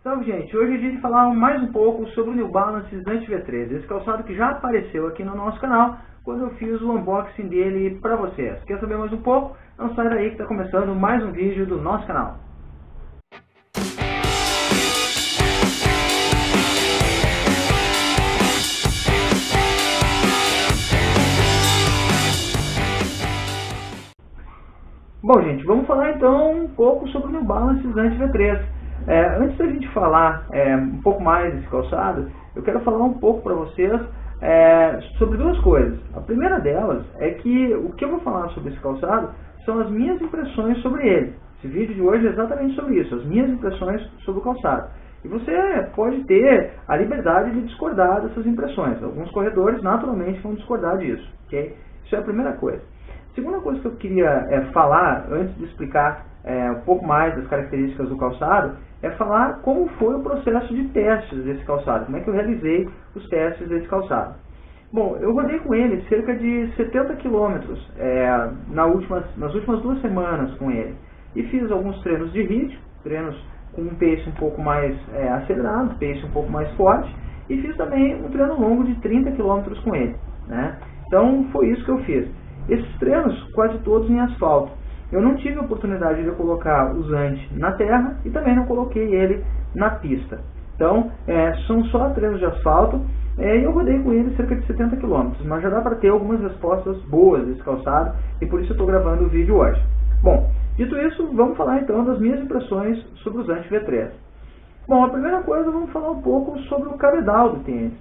Então, gente, hoje a gente vai falar mais um pouco sobre o New Balance Slant V3, esse calçado que já apareceu aqui no nosso canal quando eu fiz o unboxing dele para vocês. Quer saber mais um pouco? Não sai daí que está começando mais um vídeo do nosso canal. Bom, gente, vamos falar então um pouco sobre o New Balance Slant V3. Antes da gente falar um pouco mais desse calçado, eu quero falar um pouco para vocês sobre duas coisas. A primeira delas é que o que eu vou falar sobre esse calçado são as minhas impressões sobre ele. Esse vídeo de hoje é exatamente sobre isso, as minhas impressões sobre o calçado. E você pode ter a liberdade de discordar dessas impressões. Alguns corredores naturalmente vão discordar disso, ok? Isso é a primeira coisa. A segunda coisa que eu queria falar, antes de explicar um pouco mais das características do calçado, é falar como foi o processo de testes desse calçado, como é que eu realizei os testes desse calçado. Bom, eu rodei com ele cerca de 70 km nas últimas 2 semanas com ele, e fiz alguns treinos de ritmo, treinos com um pace um pouco mais acelerado, pace um pouco mais forte, e fiz também um treino longo de 30 km com ele, né? Então foi isso que eu fiz. Esses treinos quase todos em asfalto. Eu não tive a oportunidade de colocar o Slant na terra e também não coloquei ele na pista. Então, são só treinos de asfalto e eu rodei com ele cerca de 70 km. Mas já dá para ter algumas respostas boas desse calçado e por isso eu estou gravando o vídeo hoje. Bom, dito isso, vamos falar então das minhas impressões sobre o Slant V3. Bom, a primeira coisa, vamos falar um pouco sobre o cabedal do tênis.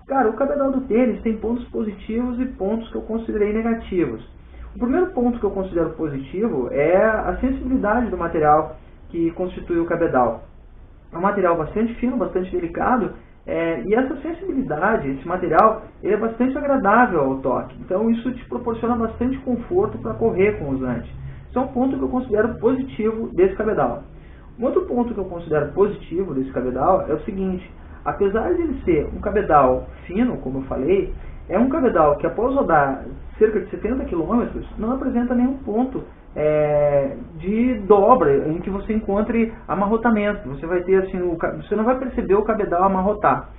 Cara, o cabedal do tênis tem pontos positivos e pontos que eu considerei negativos. O primeiro ponto que eu considero positivo é a sensibilidade do material que constitui o cabedal. É um material bastante fino, bastante delicado, e essa sensibilidade, esse material, ele é bastante agradável ao toque. Então isso te proporciona bastante conforto para correr com o Slant. Isso é um ponto que eu considero positivo desse cabedal. Um outro ponto que eu considero positivo desse cabedal é o seguinte: apesar de ele ser um cabedal fino, como eu falei, é um cabedal que após rodar cerca de 70 km não apresenta nenhum ponto de dobra em que você encontre amarrotamento. Você vai ter assim, você não vai perceber o cabedal amarrotar.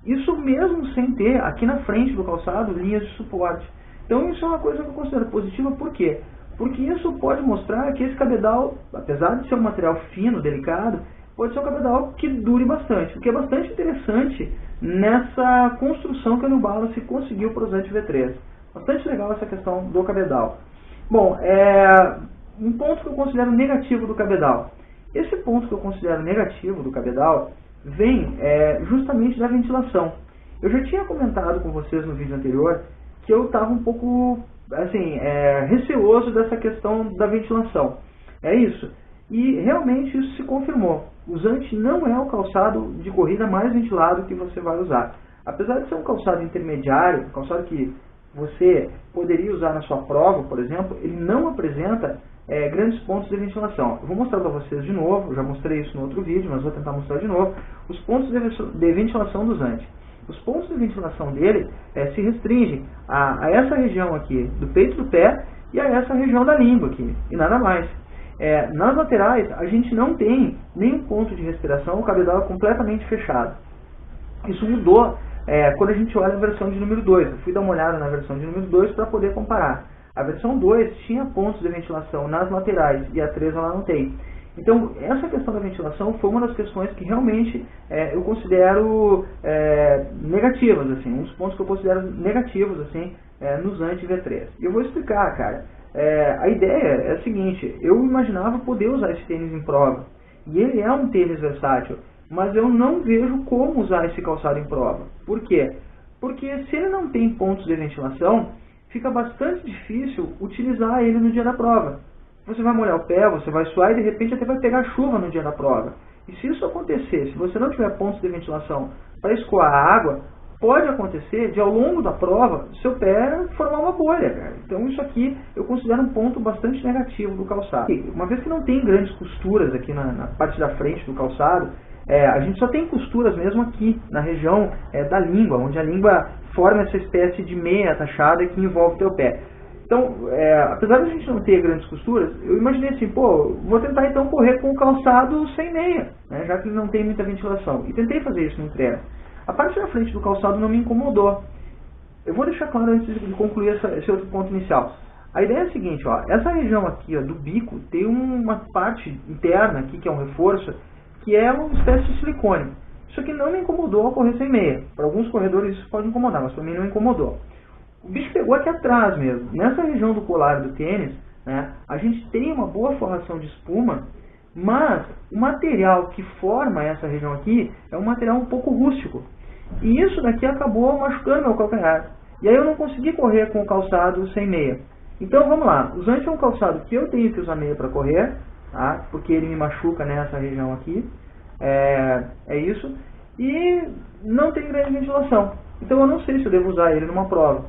Isso mesmo sem ter aqui na frente do calçado linhas de suporte. Então isso é uma coisa que eu considero positiva. Por quê? Porque isso pode mostrar que esse cabedal, apesar de ser um material fino, delicado, pode ser um cabedal que dure bastante, o que é bastante interessante nessa construção que a New Balance conseguiu para o Slant V3. Bastante legal essa questão do cabedal. Bom, um ponto que eu considero negativo do cabedal. Esse ponto que eu considero negativo do cabedal vem justamente da ventilação. Eu já tinha comentado com vocês no vídeo anterior que eu estava um pouco assim, receoso dessa questão da ventilação. É isso. E realmente isso se confirmou. O Slant não é o calçado de corrida mais ventilado que você vai usar. Apesar de ser um calçado intermediário, um calçado que você poderia usar na sua prova, por exemplo, ele não apresenta grandes pontos de ventilação. Eu vou mostrar para vocês de novo, eu já mostrei isso no outro vídeo, mas vou tentar mostrar de novo, os pontos de ventilação do Slant. Os pontos de ventilação dele se restringem a essa região aqui do peito do pé e a essa região da língua aqui, e nada mais. Nas laterais, a gente não tem nenhum ponto de respiração, o cabedal é completamente fechado. Isso mudou quando a gente olha a versão de número 2. Eu fui dar uma olhada na versão de número 2 para poder comparar. A versão 2 tinha pontos de ventilação nas laterais e a 3 ela não tem. Então, essa questão da ventilação foi uma das questões que realmente eu considero negativas, assim, um dos pontos que eu considero negativos assim, no Slant V3. E eu vou explicar, cara. A ideia é a seguinte: eu imaginava poder usar esse tênis em prova, e ele é um tênis versátil, mas eu não vejo como usar esse calçado em prova. Por quê? Porque se ele não tem pontos de ventilação, fica bastante difícil utilizar ele no dia da prova. Você vai molhar o pé, você vai suar e de repente até vai pegar chuva no dia da prova. E se isso acontecer, se você não tiver pontos de ventilação para escoar a água, pode acontecer de ao longo da prova seu pé formar uma bolha, cara. Então isso aqui eu considero um ponto bastante negativo do calçado. Uma vez que não tem grandes costuras aqui na parte da frente do calçado, a gente só tem costuras mesmo aqui na região da língua, onde a língua forma essa espécie de meia atachada que envolve o teu pé. Então, apesar de a gente não ter grandes costuras, eu imaginei assim, pô, vou tentar então correr com o calçado sem meia, né, já que ele não tem muita ventilação. E tentei fazer isso no treino. A parte da frente do calçado não me incomodou. Eu vou deixar claro antes de concluir esse outro ponto inicial. A ideia é a seguinte, ó, essa região aqui ó, do bico tem uma parte interna aqui, que é um reforço, que é uma espécie de silicone. Isso aqui não me incomodou ao correr sem meia. Para alguns corredores isso pode incomodar, mas para mim não incomodou. O bicho pegou aqui atrás mesmo. Nessa região do colar do tênis, né, a gente tem uma boa forração de espuma, mas o material que forma essa região aqui é um material um pouco rústico. E isso daqui acabou machucando meu calcanhar. E aí eu não consegui correr com o calçado sem meia. Então vamos lá, o Zante é um calçado que eu tenho que usar meia para correr, tá? Porque ele me machuca nessa região aqui, é isso, e não tem grande ventilação. Então eu não sei se eu devo usar ele numa prova.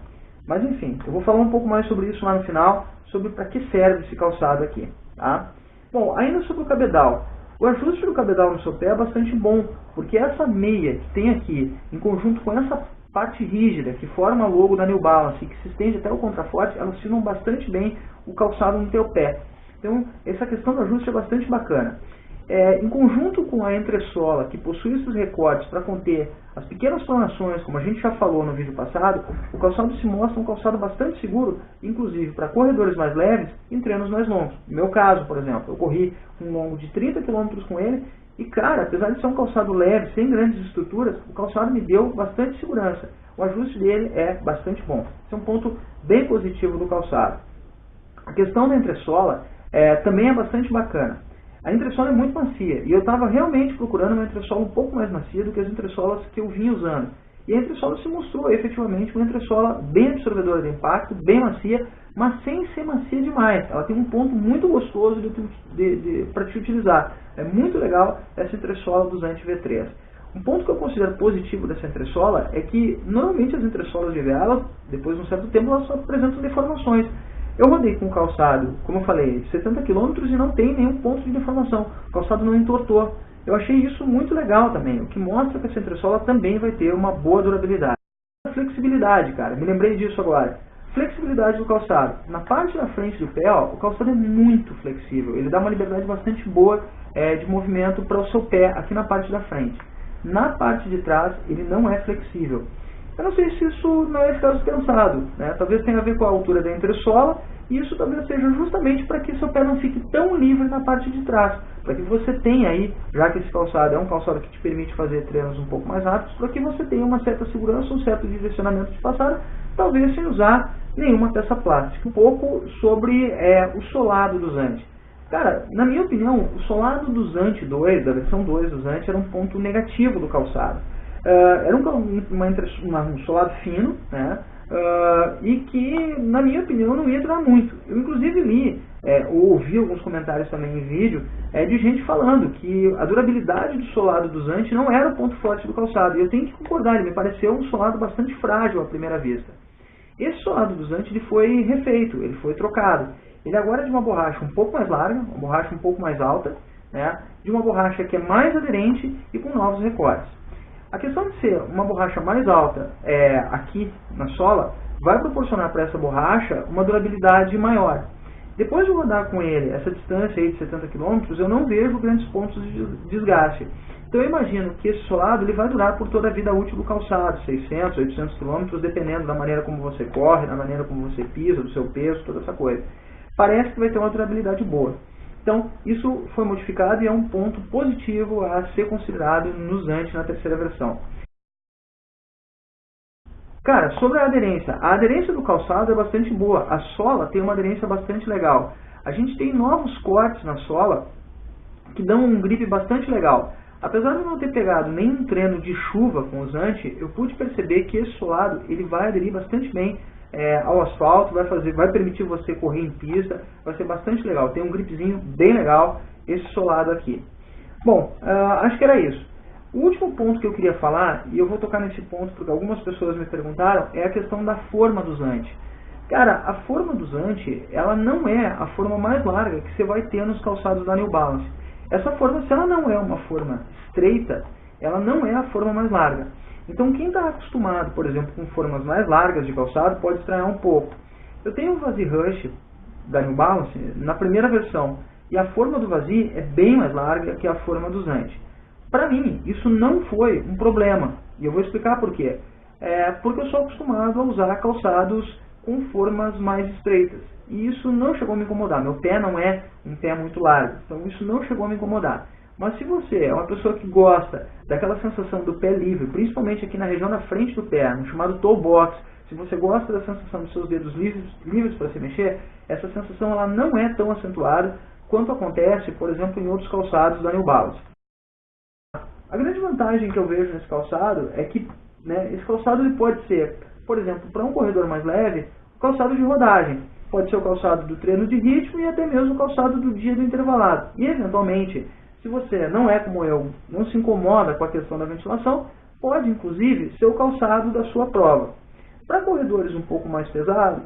Mas enfim, eu vou falar um pouco mais sobre isso lá no final, sobre para que serve esse calçado aqui, tá? Bom, ainda sobre o cabedal. O ajuste do cabedal no seu pé é bastante bom, porque essa meia que tem aqui, em conjunto com essa parte rígida que forma o logo da New Balance e que se estende até o contraforte, elas firmam bastante bem o calçado no teu pé. Então, essa questão do ajuste é bastante bacana. Em conjunto com a entressola, que possui esses recortes para conter as pequenas pronações, como a gente já falou no vídeo passado, o calçado se mostra um calçado bastante seguro, inclusive para corredores mais leves em treinos mais longos. No meu caso, por exemplo, eu corri um longo de 30 km com ele e, cara, apesar de ser um calçado leve, sem grandes estruturas, o calçado me deu bastante segurança. O ajuste dele é bastante bom. Esse é um ponto bem positivo do calçado. A questão da entressola também é bastante bacana. A entressola é muito macia e eu estava realmente procurando uma entressola um pouco mais macia do que as entressolas que eu vinha usando. E a entressola se mostrou efetivamente uma entressola bem absorvedora de impacto, bem macia, mas sem ser macia demais. Ela tem um ponto muito gostoso para te utilizar. É muito legal essa entressola do Zante V3. Um ponto que eu considero positivo dessa entressola é que normalmente as entressolas de vela, depois de um certo tempo, elas só apresentam deformações. Eu rodei com o calçado, como eu falei, 70 km e não tem nenhum ponto de deformação. O calçado não entortou. Eu achei isso muito legal também, o que mostra que essa entressola também vai ter uma boa durabilidade. Flexibilidade, cara, me lembrei disso agora. Flexibilidade do calçado. Na parte da frente do pé, ó, o calçado é muito flexível. Ele dá uma liberdade bastante boa de movimento para o seu pé aqui na parte da frente. Na parte de trás, ele não é flexível. Eu não sei se isso não é caso pensado, né? Talvez tenha a ver com a altura da entressola, e isso talvez seja justamente para que seu pé não fique tão livre na parte de trás, para que você tenha aí, já que esse calçado é um calçado que te permite fazer treinos um pouco mais rápidos, para que você tenha uma certa segurança, um certo direcionamento de passada, talvez sem usar nenhuma peça plástica. Um pouco sobre o solado do Zante. Cara, na minha opinião, o solado do Zante 2, da versão 2 do Zante, era um ponto negativo do calçado. Era um solado fino, né? E que, na minha opinião, não ia durar muito. Eu, inclusive, li, ou ouvi alguns comentários também em vídeo, de gente falando que a durabilidade do solado do Zante não era o ponto forte do calçado. E eu tenho que concordar, ele me pareceu um solado bastante frágil à primeira vista. Esse solado do Zante ele foi refeito, ele foi trocado. Ele agora é de uma borracha um pouco mais larga, uma borracha um pouco mais alta, né? De uma borracha que é mais aderente e com novos recortes. A questão de ser uma borracha mais alta aqui na sola vai proporcionar para essa borracha uma durabilidade maior. Depois de rodar com ele essa distância aí de 70 km, eu não vejo grandes pontos de desgaste. Então eu imagino que esse solado ele vai durar por toda a vida útil do calçado, 600, 800 km, dependendo da maneira como você corre, da maneira como você pisa, do seu peso, toda essa coisa. Parece que vai ter uma durabilidade boa. Então, isso foi modificado e é um ponto positivo a ser considerado no Zante na terceira versão. Cara, sobre a aderência do calçado é bastante boa. A sola tem uma aderência bastante legal. A gente tem novos cortes na sola que dão um grip bastante legal. Apesar de não ter pegado nenhum treino de chuva com o Zante, eu pude perceber que esse solado ele vai aderir bastante bem ao asfalto, vai permitir você correr em pista, vai ser bastante legal. Tem um gripzinho bem legal esse solado aqui. Bom, acho que era isso. O último ponto que eu queria falar, e eu vou tocar nesse ponto porque algumas pessoas me perguntaram, é a questão da forma do Zante. Cara, a forma do Zante, ela não é a forma mais larga que você vai ter nos calçados da New Balance. Essa forma, se ela não é uma forma estreita, ela não é a forma mais larga. Então, quem está acostumado, por exemplo, com formas mais largas de calçado, pode estranhar um pouco. Eu tenho o Vazee Rush da New Balance na primeira versão, e a forma do Vazee é bem mais larga que a forma do Zante. Para mim, isso não foi um problema, e eu vou explicar por quê. Porque eu sou acostumado a usar calçados com formas mais estreitas, e isso não chegou a me incomodar. Meu pé não é um pé muito largo, então isso não chegou a me incomodar. Mas se você é uma pessoa que gosta daquela sensação do pé livre, principalmente aqui na região da frente do pé, no chamado toe box, se você gosta da sensação dos seus dedos livres para se mexer, essa sensação ela não é tão acentuada quanto acontece, por exemplo, em outros calçados da New Balance. A grande vantagem que eu vejo nesse calçado é que esse calçado ele pode ser, por exemplo, para um corredor mais leve, o calçado de rodagem. Pode ser o calçado do treino de ritmo e até mesmo o calçado do dia do intervalado. E, eventualmente, se você não é como eu, não se incomoda com a questão da ventilação, pode, inclusive, ser o calçado da sua prova. Para corredores um pouco mais pesados,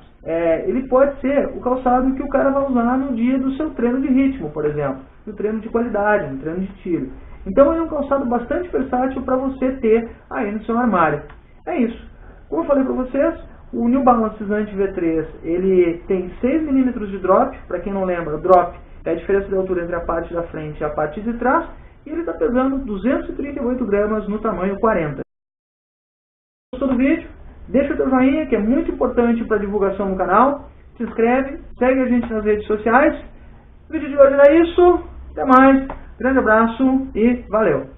ele pode ser o calçado que o cara vai usar no dia do seu treino de ritmo, por exemplo, no treino de qualidade, no treino de tiro. Então, ele é um calçado bastante versátil para você ter aí no seu armário. É isso. Como eu falei para vocês, o New Balance Zante V3 ele tem 6 mm de drop. Para quem não lembra, drop é a diferença de altura entre a parte da frente e a parte de trás. E ele está pesando 238 gramas no tamanho 40. Gostou do vídeo? Deixa o teu joinha, que é muito importante para a divulgação no canal. Se inscreve, segue a gente nas redes sociais. O vídeo de hoje era isso. Até mais. Grande abraço e valeu!